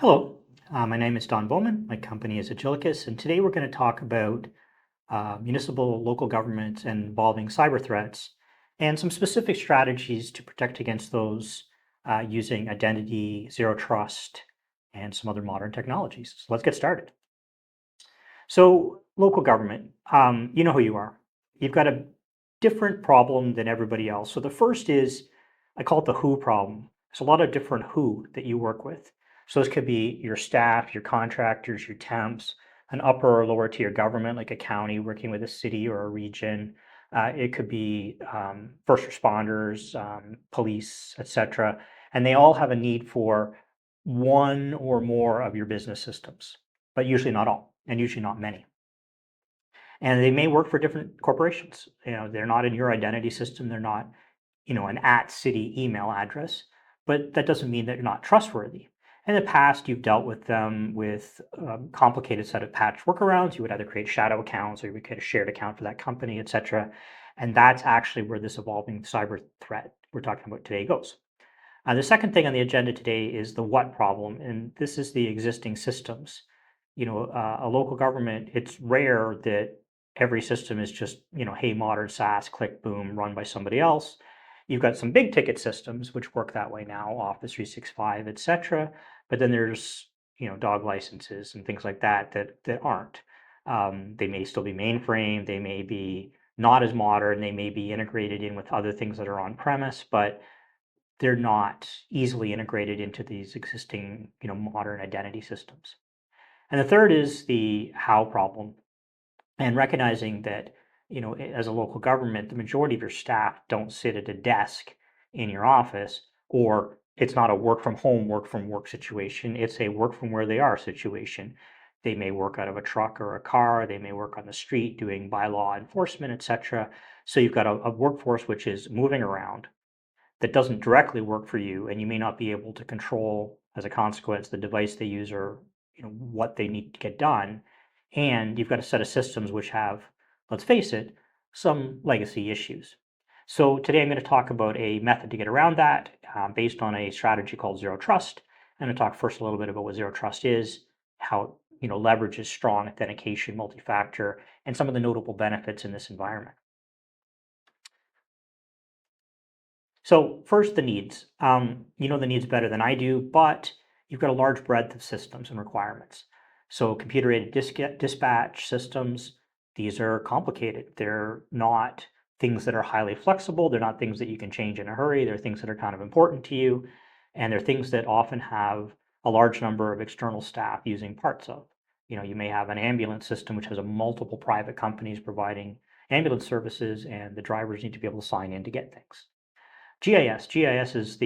Hello, my name is Don Bowman. My company is Agilicus, and today we're going to talk about municipal local governments involving cyber threats and some specific strategies to protect against those using identity, zero trust, and some other modern technologies. So let's get started. So, local government, you know who you are. You've got a different problem than everybody else. So, the first is, I call it the who problem. There's a lot of different who that you work with. So, this could be your staff, your contractors, your temps, an upper or lower tier government, like a county working with a city or a region. It could be first responders, police, etc. And they all have a need for one or more of your business systems, but usually not all, and usually not many. And they may work for different corporations. They're not in your identity system. They're not, an at city email address, but that doesn't mean that you're not trustworthy. In the past, you've dealt with them with a complicated set of patch workarounds. You would either create shadow accounts or you would create a shared account for that company, etc. And that's actually where this evolving cyber threat we're talking about today goes. The second thing on the agenda today is the what problem, and this is the existing systems. A local government, it's rare that every system is just, hey, modern SaaS, click, boom, run by somebody else. You've got some big ticket systems which work that way now, Office 365, etc. But then there's, dog licenses and things like that aren't. They may still be mainframe, they may be not as modern, they may be integrated in with other things that are on premise, but they're not easily integrated into these existing, modern identity systems. And the third is the how problem, and recognizing that, as a local government, the majority of your staff don't sit at a desk in your office, or it's not a work from home, work from work situation. It's a work from where they are situation. They may work out of a truck or a car. They may work on the street doing bylaw enforcement, etc. So you've got a workforce which is moving around that doesn't directly work for you, and you may not be able to control, as a consequence, the device they use or what they need to get done. And you've got a set of systems which have, let's face it, some legacy issues. So today I'm going to talk about a method to get around that based on a strategy called zero trust. I'm going to talk first a little bit about what zero trust is, how it leverages strong authentication, multi-factor, and some of the notable benefits in this environment. So first, the needs. You know the needs better than I do, but you've got a large breadth of systems and requirements. So computer-aided dispatch systems, these are complicated. They're not things that are highly flexible. They're not things that you can change in a hurry. They're things that are kind of important to you. And they're things that often have a large number of external staff using parts of. You may have an ambulance system which has a multiple private companies providing ambulance services, and the drivers need to be able to sign in to get things. GIS is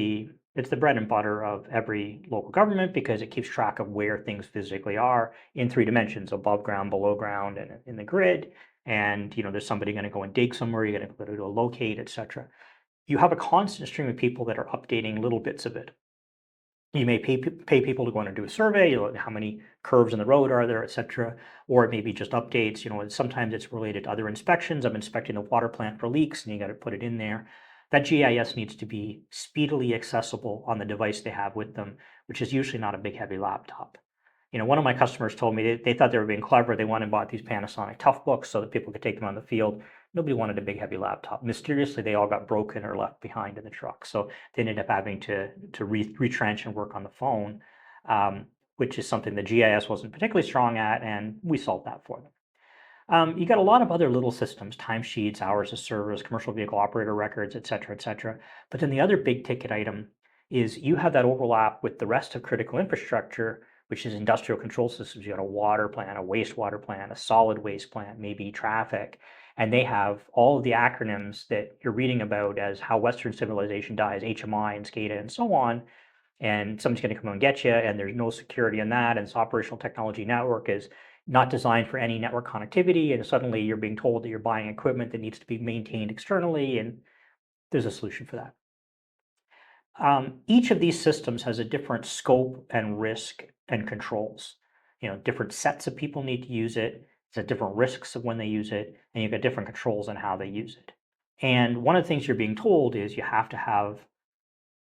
it's the bread and butter of every local government because it keeps track of where things physically are in three dimensions: above ground, below ground, and in the grid. And there's somebody going to go and dig somewhere, you're going to go to locate, etc. You have a constant stream of people that are updating little bits of it. You may pay people to go in and do a survey, how many curves in the road are there, etc. Or it may be just updates. Sometimes it's related to other inspections. I'm inspecting the water plant for leaks, and you got to put it in there. That GIS needs to be speedily accessible on the device they have with them, which is usually not a big, heavy laptop. One of my customers told me they thought they were being clever. They went and bought these Panasonic Toughbooks so that people could take them on the field. Nobody wanted a big, heavy laptop. Mysteriously, they all got broken or left behind in the truck. So they ended up having to retrench and work on the phone, which is something the GIS wasn't particularly strong at, and we solved that for them. You got a lot of other little systems: timesheets, hours of service, commercial vehicle operator records, et cetera, et cetera. But then the other big ticket item is you have that overlap with the rest of critical infrastructure, which is industrial control systems. You got a water plant, a wastewater plant, a solid waste plant, maybe traffic, and they have all of the acronyms that you're reading about as how Western civilization dies, HMI and SCADA and so on. And somebody's going to come and get you, and there's no security in that. And this operational technology network is not designed for any network connectivity, and suddenly you're being told that you're buying equipment that needs to be maintained externally, and there's a solution for that. Each of these systems has a different scope and risk and controls. Different sets of people need to use it. There's different risks of when they use it, and you've got different controls on how they use it. And one of the things you're being told is you have to have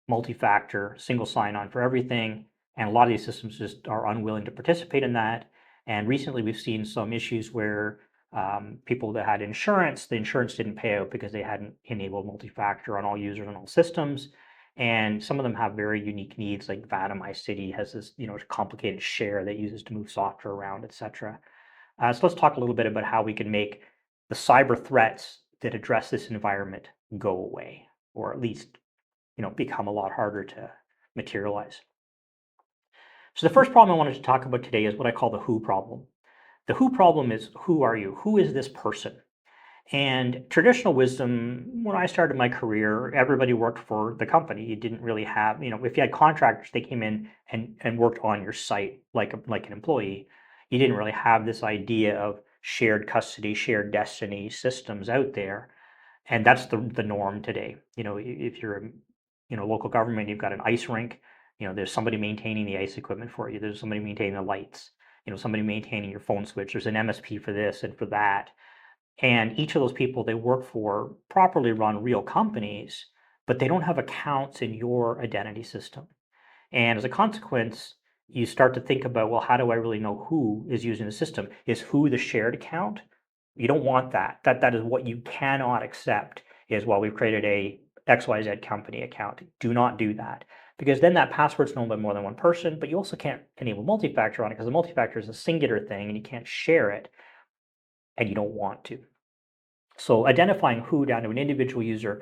multi-factor, single sign-on for everything, And a lot of these systems just are unwilling to participate in that. And recently we've seen some issues where people that had insurance, the insurance didn't pay out because they hadn't enabled multi-factor on all users and all systems. And some of them have very unique needs, like VAT in my city has this, complicated share that uses to move software around, et cetera. So let's talk a little bit about how we can make the cyber threats that address this environment go away, or at least, become a lot harder to materialize. So the first problem I wanted to talk about today is what I call the who problem. The who problem is, who are you? Who is this person? And traditional wisdom, when I started my career, everybody worked for the company. You didn't really have, if you had contractors, they came in and worked on your site like an employee. You didn't really have this idea of shared custody, shared destiny systems out there. And that's the norm today. If you're local government, you've got an ice rink, there's somebody maintaining the ice equipment for you. There's somebody maintaining the lights, somebody maintaining your phone switch. There's an MSP for this and for that. And each of those people they work for properly run real companies, but they don't have accounts in your identity system. And as a consequence, you start to think about, well, how do I really know who is using the system? Is who the shared account? You don't want that. That is what you cannot accept is, well, we've created a XYZ company account. Do not do that. Because then that password's known by more than one person, but you also can't enable multi-factor on it because the multi-factor is a singular thing and you can't share it, and you don't want to. So identifying who down to an individual user,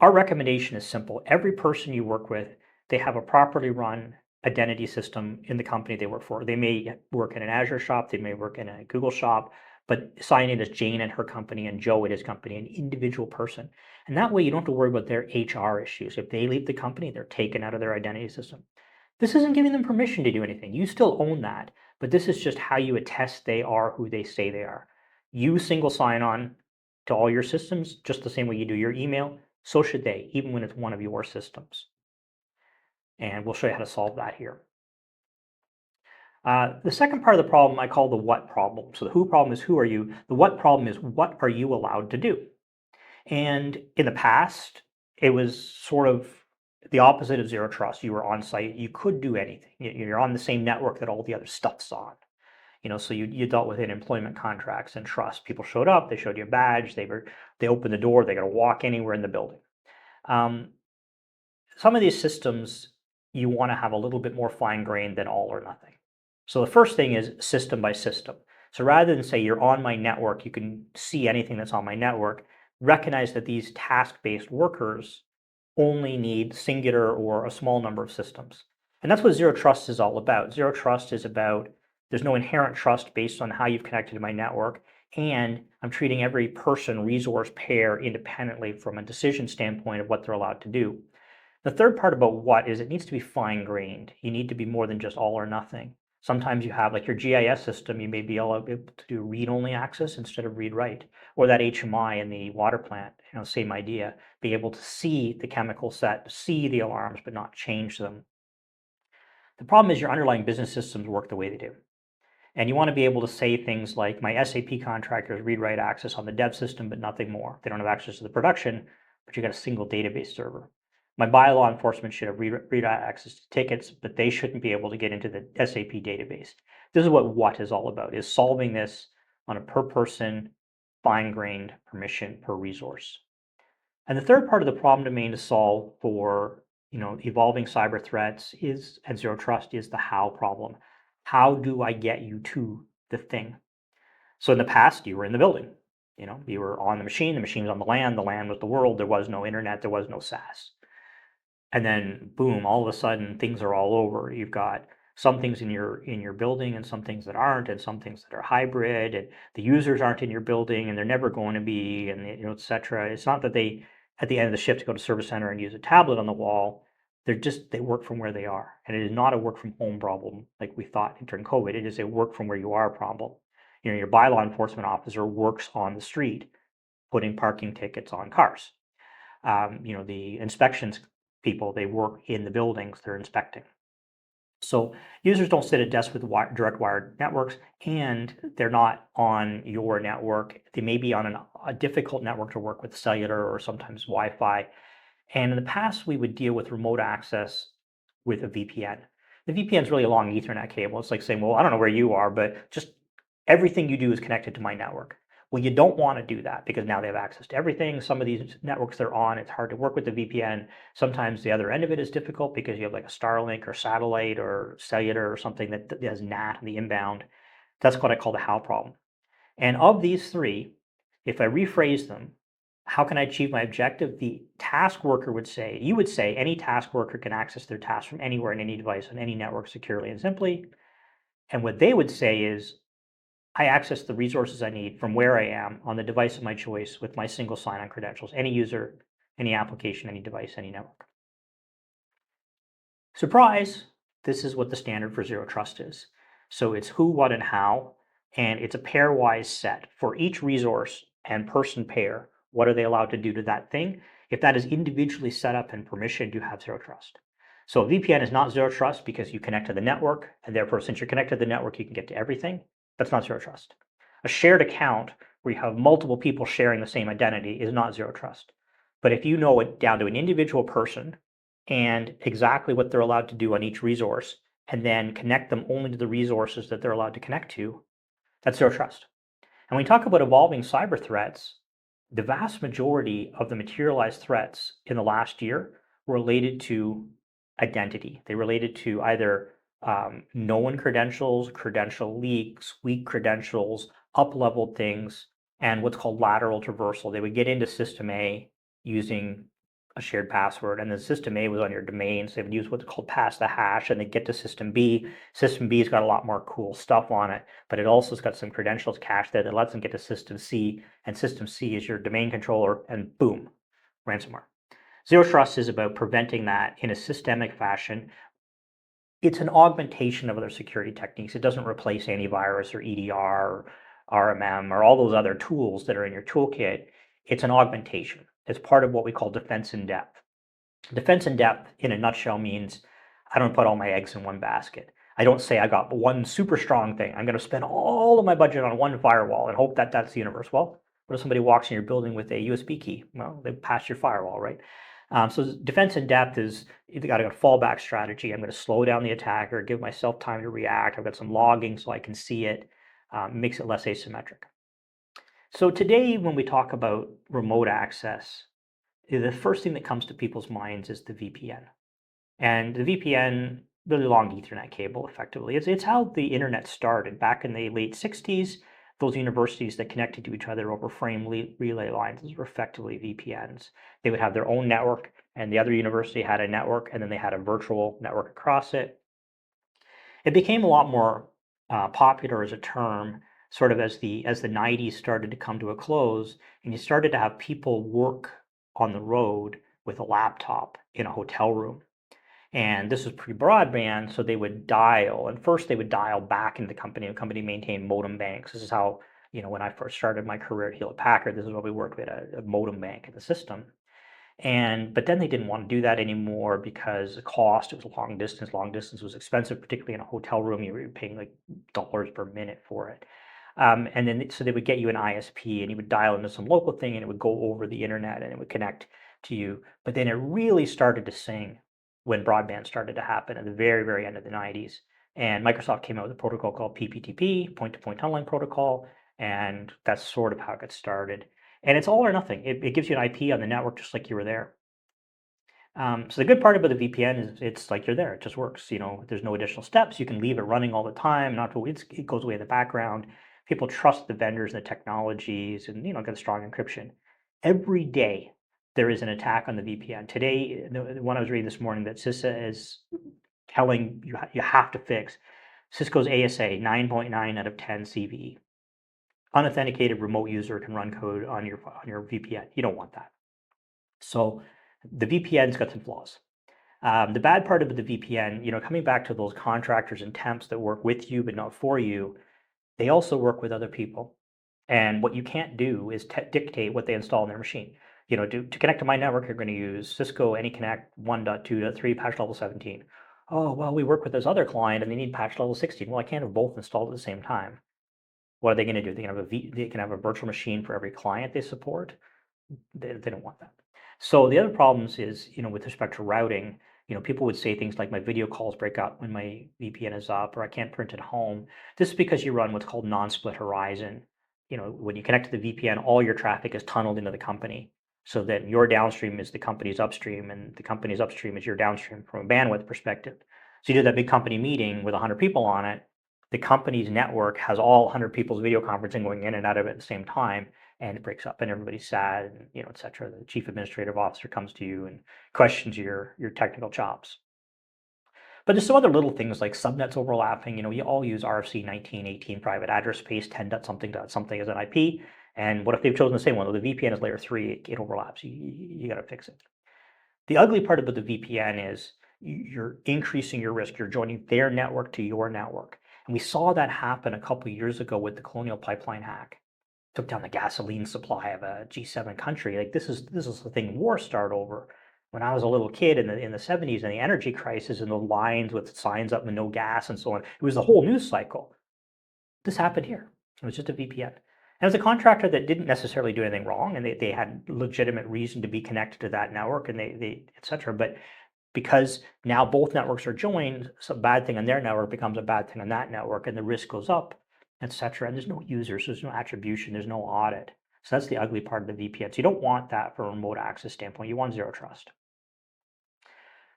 our recommendation is simple. Every person you work with, they have a properly run identity system in the company they work for. They may work in an Azure shop, they may work in a Google shop, but sign in as Jane and her company and Joe at his company, an individual person. And that way you don't have to worry about their HR issues. If they leave the company, they're taken out of their identity system. This isn't giving them permission to do anything. You still own that, but this is just how you attest they are who they say they are. You single sign on to all your systems just the same way you do your email. So should they, even when it's one of your systems. And we'll show you how to solve that here. The second part of the problem I call the what problem. So the who problem is who are you? The what problem is what are you allowed to do? And in the past, it was sort of the opposite of zero trust. You were on site, you could do anything. You're on the same network that all the other stuff's on. So you dealt with employment contracts and trust. People showed up, they showed you a badge, they opened the door, they got to walk anywhere in the building. Some of these systems you want to have a little bit more fine-grained than all or nothing. So the first thing is system by system. So rather than say you're on my network, you can see anything that's on my network, recognize that these task-based workers only need singular or a small number of systems. And that's what zero trust is all about. Zero trust is about there's no inherent trust based on how you've connected to my network, and I'm treating every person, resource, pair independently from a decision standpoint of what they're allowed to do. The third part about what is it needs to be fine-grained. You need to be more than just all or nothing. Sometimes you have like your GIS system, you may be able to do read-only access instead of read-write, or that HMI in the water plant, same idea, be able to see the chemical set, see the alarms, but not change them. The problem is your underlying business systems work the way they do. And you want to be able to say things like my SAP contractors read-write access on the dev system, but nothing more. They don't have access to the production, but you got a single database server. My bylaw enforcement should have read access to tickets, but they shouldn't be able to get into the SAP database. This is what is all about, is solving this on a per person, fine-grained permission per resource. And the third part of the problem domain to solve for evolving cyber threats and zero trust is the how problem. How do I get you to the thing? So in the past, you were in the building. You were on the machine was on the land was the world. There was no internet, there was no SaaS. And then boom, all of a sudden things are all over. You've got some things in your building and some things that aren't, and some things that are hybrid, and the users aren't in your building and they're never going to be, and et cetera. It's not that they at the end of the shift go to service center and use a tablet on the wall. They work from where they are. And it is not a work from home problem like we thought during COVID. It is a work from where you are problem. Your bylaw enforcement officer works on the street, putting parking tickets on cars. The inspections people, they work in the buildings they're inspecting. So users don't sit at desks with direct wired networks, and they're not on your network. They may be on a difficult network to work with, cellular or sometimes Wi-Fi. And in the past, we would deal with remote access with a VPN. The VPN is really a long Ethernet cable. It's like saying, well, I don't know where you are, but just everything you do is connected to my network. Well, you don't want to do that because now they have access to everything. Some of these networks they're on, it's hard to work with the VPN. Sometimes the other end of it is difficult because you have like a Starlink or satellite or cellular or something that has NAT in the inbound. That's what I call the how problem. And of these three, if I rephrase them, how can I achieve my objective? The task worker would say, you would say any task worker can access their task from anywhere in any device on any network securely and simply. And what they would say is, I access the resources I need from where I am on the device of my choice with my single sign-on credentials, any user, any application, any device, any network. Surprise, this is what the standard for zero trust is. So it's who, what, and how, and it's a pairwise set for each resource and person pair. What are they allowed to do to that thing? If that is individually set up and permissioned, you have zero trust. So a VPN is not zero trust because you connect to the network, and therefore, since you're connected to the network, you can get to everything. That's not zero trust. A shared account where you have multiple people sharing the same identity is not zero trust. But if you know it down to an individual person and exactly what they're allowed to do on each resource, and then connect them only to the resources that they're allowed to connect to, that's zero trust. And when we talk about evolving cyber threats, the vast majority of the materialized threats in the last year were related to identity. They related to either known credentials, credential leaks, weak credentials, up-leveled things, and what's called lateral traversal. They would get into system A using a shared password, and then system A was on your domain, so they would use what's called pass the hash, and they get to system B. System B's got a lot more cool stuff on it, but it also has got some credentials cached there that lets them get to system C, and system C is your domain controller, and boom, ransomware. Zero trust is about preventing that in a systemic fashion. It's an augmentation of other security techniques. It doesn't replace antivirus or EDR, or RMM, or all those other tools that are in your toolkit. It's an augmentation. It's part of what we call defense in depth. Defense in depth, in a nutshell, means I don't put all my eggs in one basket. I don't say I got one super strong thing. I'm going to spend all of my budget on one firewall and hope that that's the universe. Well, what if somebody walks in your building with a USB key? Well, they passed your firewall, right? So defense in depth is either got a fallback strategy. I'm going to slow down the attacker, give myself time to react. I've got some logging so I can see it. Makes it less asymmetric. So today, when we talk about remote access, the first thing that comes to people's minds is the VPN. And the VPN, really long Ethernet cable, effectively. It's how the internet started. Back in the late 60s, those universities that connected to each other over frame relay lines, those were effectively VPNs. They would have their own network, and the other university had a network, and then they had a virtual network across it. It became a lot more popular as a term sort of as the 90s started to come to a close, and you started to have people work on the road with a laptop in a hotel room. And this was pre-broadband, so they would dial. And first they would dial back into the company. The company maintained modem banks. This is how, when I first started my career at Hewlett Packard, this is what we worked with, a modem bank in the system. But then they didn't want to do that anymore because the cost, it was long distance. Long distance was expensive, particularly in a hotel room. You were paying like dollars per minute for it. And then so they would get you an ISP and you would dial into some local thing and it would go over the internet and it would connect to you. But then it really started to sing when broadband started to happen at the very, very end of the 90s. And Microsoft came out with a protocol called PPTP, point-to-point tunneling protocol, and that's sort of how it got started. And it's all or nothing. It gives you an IP on the network just like you were there. So the good part about the VPN is it's like you're there. It just works. There's no additional steps. You can leave it running all the time. It goes away in the background. People trust the vendors and the technologies, and get strong encryption. Every day there is an attack on the VPN. Today, the one I was reading this morning that CISA is telling you have to fix. Cisco's ASA 9.9 out of 10 CVE. Unauthenticated remote user can run code on your VPN. You don't want that. So the VPN's got some flaws. The bad part of the VPN, coming back to those contractors and temps that work with you but not for you, they also work with other people. And what you can't do is dictate what they install on their machine. To connect to my network, you're going to use Cisco AnyConnect 1.2.3 patch level 17. Oh, well, we work with this other client and they need patch level 16. Well, I can't have both installed at the same time. What are they going to do? They can have a virtual machine for every client they support. They don't want that. So the other problems is, with respect to routing, people would say things like my video calls break up when my VPN is up, or I can't print at home. This is because you run what's called non-split horizon. When you connect to the VPN, all your traffic is tunneled into the company. So that your downstream is the company's upstream, and the company's upstream is your downstream from a bandwidth perspective. So you do that big company meeting with 100 people on it. The company's network has all 100 people's video conferencing going in and out of it at the same time, and it breaks up and everybody's sad, and et cetera. The chief administrative officer comes to you and questions your technical chops. But there's some other little things like subnets overlapping. We all use RFC 1918 private address space 10.something.something as an IP. And what if they've chosen the same one? Well, the VPN is layer 3, it overlaps. You got to fix it. The ugly part about the VPN is you're increasing your risk. You're joining their network to your network. And we saw that happen a couple of years ago with the Colonial Pipeline hack. Took down the gasoline supply of a G7 country. Like this is the thing wars start over. When I was a little kid in the 70s and the energy crisis and the lines with signs up with no gas and so on, it was the whole news cycle. This happened here. It was just a VPN. And it was a contractor that didn't necessarily do anything wrong, and they had legitimate reason to be connected to that network, and they et cetera. But because now both networks are joined, some bad thing on their network becomes a bad thing on that network, and the risk goes up, et cetera. And there's no users, there's no attribution, there's no audit. So that's the ugly part of the VPN. So you don't want that from a remote access standpoint. You want zero trust.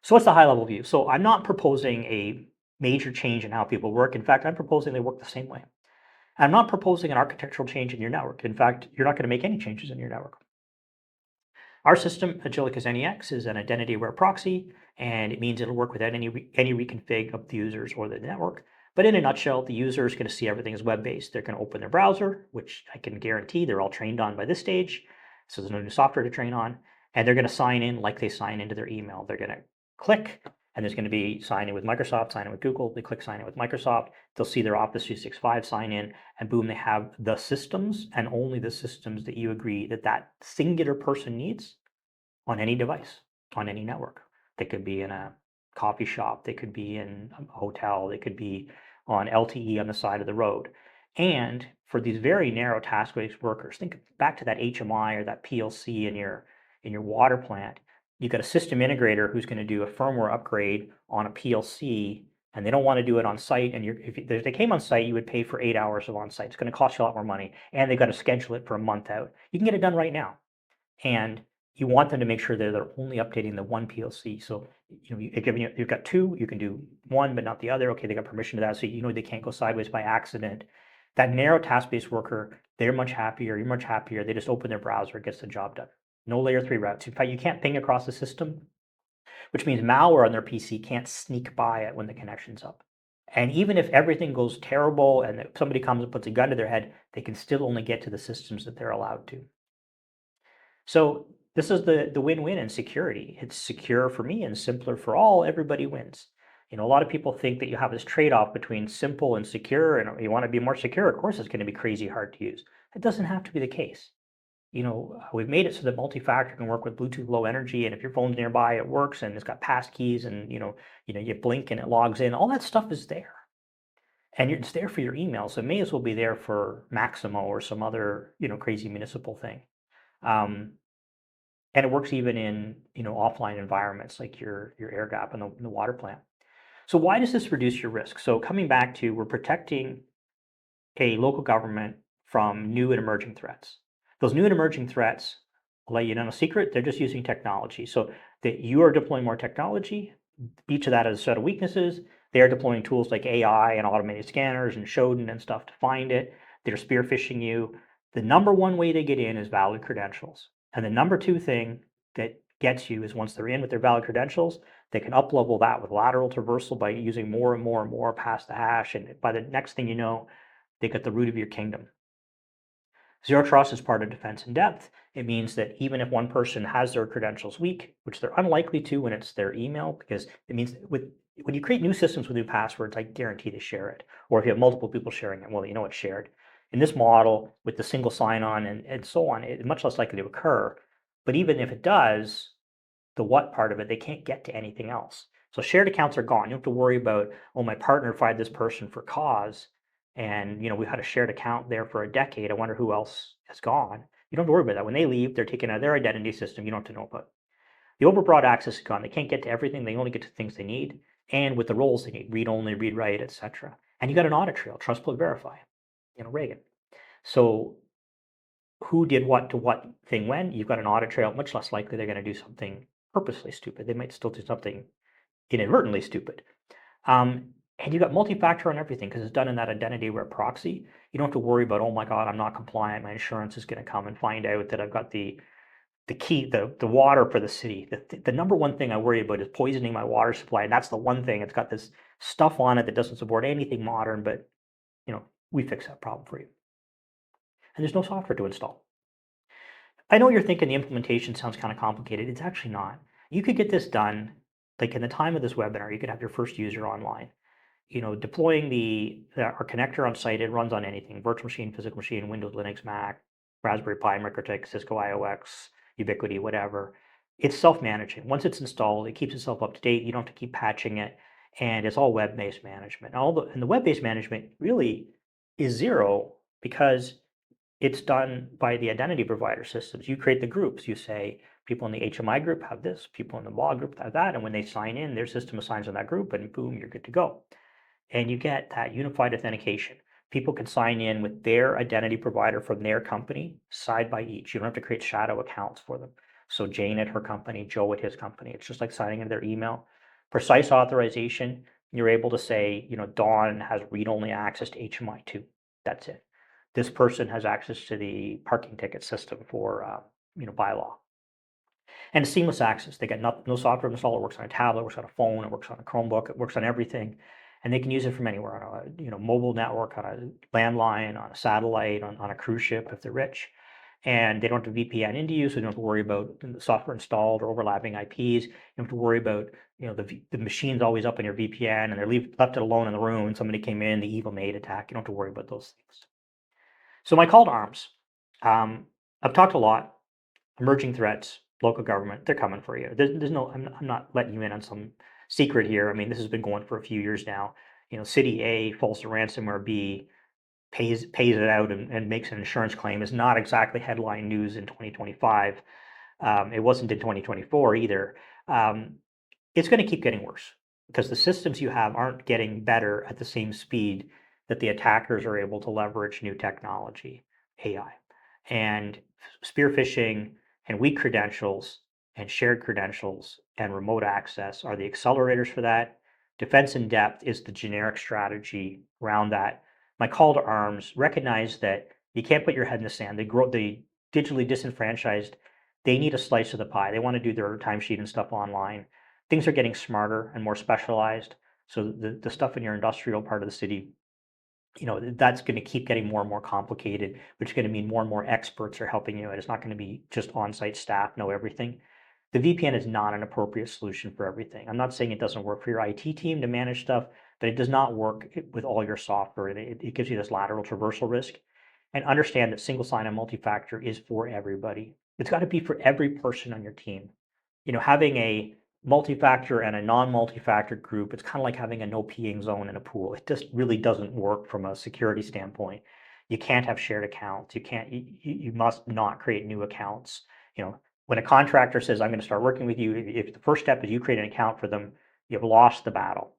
So what's the high level view? So I'm not proposing a major change in how people work. In fact, I'm proposing they work the same way. I'm not proposing an architectural change in your network. In fact, you're not going to make any changes in your network. Our system, Agillicus NEX, is an identity-aware proxy, and it means it'll work without any reconfig of the users or the network. But in a nutshell, the user is going to see everything as web-based. They're going to open their browser, which I can guarantee they're all trained on by this stage, so there's no new software to train on. And they're going to sign in like they sign into their email. They're going to click, and there's going to be sign in with Microsoft, sign in with Google. They click sign in with Microsoft. They'll see their Office 365 sign in, and boom, they have the systems and only the systems that you agree that that singular person needs on any device, on any network. They could be in a coffee shop, they could be in a hotel, they could be on LTE on the side of the road. And for these very narrow task-based workers, think back to that HMI or that PLC in your water plant. You've got a system integrator who's going to do a firmware upgrade on a PLC, and they don't want to do it on site. And if they came on site, you would pay for 8 hours of on site. It's going to cost you a lot more money, and they've got to schedule it for a month out. You can get it done right now, and you want them to make sure that they're only updating the one PLC. So you've got two, you can do one but not the other. Okay, they got permission to that, so they can't go sideways by accident. That narrow task-based worker, they're much happier. You're much happier. They just open their browser, it gets the job done. No layer 3 routes. In fact, you can't ping across the system, which means malware on their PC can't sneak by it when the connection's up. And even if everything goes terrible and somebody comes and puts a gun to their head, they can still only get to the systems that they're allowed to. So this is the win-win in security. It's secure for me and simpler for all. Everybody wins. A lot of people think that you have this trade-off between simple and secure, and you want to be more secure. Of course, it's going to be crazy hard to use. It doesn't have to be the case. We've made it so that multi-factor can work with Bluetooth Low Energy, and if your phone's nearby, it works, and it's got pass keys, and you blink and it logs in. All that stuff is there, and it's there for your email, so it may as well be there for Maximo or some other crazy municipal thing. And it works even in offline environments like your air gap in the water plant. So why does this reduce your risk? So coming back to, we're protecting a local government from new and emerging threats. Those new and emerging threats, I'll let you know a secret, they're just using technology. So that you are deploying more technology, each of that has a set of weaknesses. They are deploying tools like AI and automated scanners and Shodan and stuff to find it. They're spear phishing you. The number one way they get in is valid credentials. And the number two thing that gets you is once they're in with their valid credentials, they can up-level that with lateral traversal by using more and more and more past the hash. And by the next thing you know, they get the root of your kingdom. Zero trust is part of defense in depth. It means that even if one person has their credentials weak, which they're unlikely to when it's their email, because it means when you create new systems with new passwords, I guarantee they share it. Or if you have multiple people sharing it, well, it's shared. In this model, with the single sign-on and so on, it's much less likely to occur. But even if it does, the what part of it, they can't get to anything else. So shared accounts are gone. You don't have to worry about, my partner fired this person for cause, and we've had a shared account there for a decade. I wonder who else has gone. You don't have to worry about that. When they leave, they're taken out of their identity system. You don't have to know about The overbroad access is gone. They can't get to everything. They only get to things they need, and with the roles they need: read only, read write, etc. And you got an audit trail, trust, but verify. Reagan. So who did what to what thing when? You've got an audit trail. Much less likely they're going to do something purposely stupid. They might still do something inadvertently stupid. And you got multi-factor on everything because it's done in that identity-aware proxy. You don't have to worry about, oh my God, I'm not compliant. My insurance is going to come and find out that I've got the key, the water for the city. The number one thing I worry about is poisoning my water supply. And that's the one thing. It's got this stuff on it that doesn't support anything modern, but we fix that problem for you. And there's no software to install. I know you're thinking the implementation sounds kind of complicated. It's actually not. You could get this done, like in the time of this webinar, you could have your first user online. Deploying our connector on site, it runs on anything: virtual machine, physical machine, Windows, Linux, Mac, Raspberry Pi, MikroTik, Cisco IOX, Ubiquiti, whatever. It's self-managing. Once it's installed, it keeps itself up to date. You don't have to keep patching it, and it's all web-based management. And the web-based management really is zero because it's done by the identity provider systems. You create the groups. You say people in the HMI group have this, people in the law group have that, and when they sign in, their system assigns on that group, and boom, you're good to go. And you get that unified authentication. People can sign in with their identity provider from their company side by each. You don't have to create shadow accounts for them. So Jane at her company, Joe at his company. It's just like signing in their email. Precise authorization. You're able to say, Dawn has read-only access to HMI2. That's it. This person has access to the parking ticket system for, bylaw. And seamless access. They got no software installed. It works on a tablet, it works on a phone, it works on a Chromebook, it works on everything. And they can use it from anywhere, on a mobile network, on a landline, on a satellite, on a cruise ship if they're rich. And they don't have to VPN into you, so you don't have to worry about the software installed or overlapping IPs. You don't have to worry about the machine's always up in your VPN and they're left it alone in the room and somebody came in, the evil maid attack. You don't have to worry about those things. So my call to arms. I've talked a lot. Emerging threats, local government, they're coming for you. There's no, I'm not letting you in on some secret here. I mean, this has been going for a few years now. City A falls to ransomware B, pays it out and makes an insurance claim is not exactly headline news in 2025. It wasn't in 2024 either. It's going to keep getting worse because the systems you have aren't getting better at the same speed that the attackers are able to leverage new technology, AI. And spear phishing and weak credentials and shared credentials and remote access are the accelerators for that. Defense in depth is the generic strategy around that. My call to arms: recognize that you can't put your head in the sand. The digitally disenfranchised, they need a slice of the pie. They want to do their timesheet and stuff online. Things are getting smarter and more specialized. So the stuff in your industrial part of the city, that's going to keep getting more and more complicated, which is going to mean more and more experts are helping you. And it's not going to be just on-site staff know everything. The VPN is not an appropriate solution for everything. I'm not saying it doesn't work for your IT team to manage stuff, but it does not work with all your software. It gives you this lateral traversal risk. And understand that single sign-on multi-factor is for everybody. It's got to be for every person on your team. Having a multi-factor and a non-multi-factor group, it's kind of like having a no peeing zone in a pool. It just really doesn't work from a security standpoint. You can't have shared accounts. You must not create new accounts. When a contractor says, I'm going to start working with you, if the first step is you create an account for them, you've lost the battle.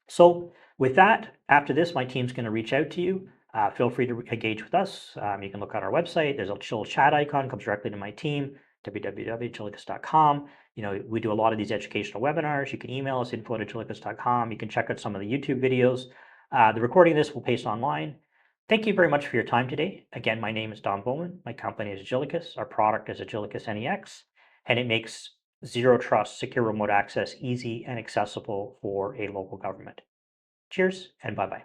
So with that, after this, my team's going to reach out to you. Feel free to engage with us. You can look on our website. There's a little chat icon, comes directly to my team, www.chilicus.com. We do a lot of these educational webinars. You can email us, info@chilicus.com. You can check out some of the YouTube videos. The recording of this will paste online. Thank you very much for your time today. Again, my name is Don Bowman. My company is Agilicus. Our product is Agilicus NEX, and it makes zero trust secure remote access easy and accessible for a local government. Cheers and bye-bye.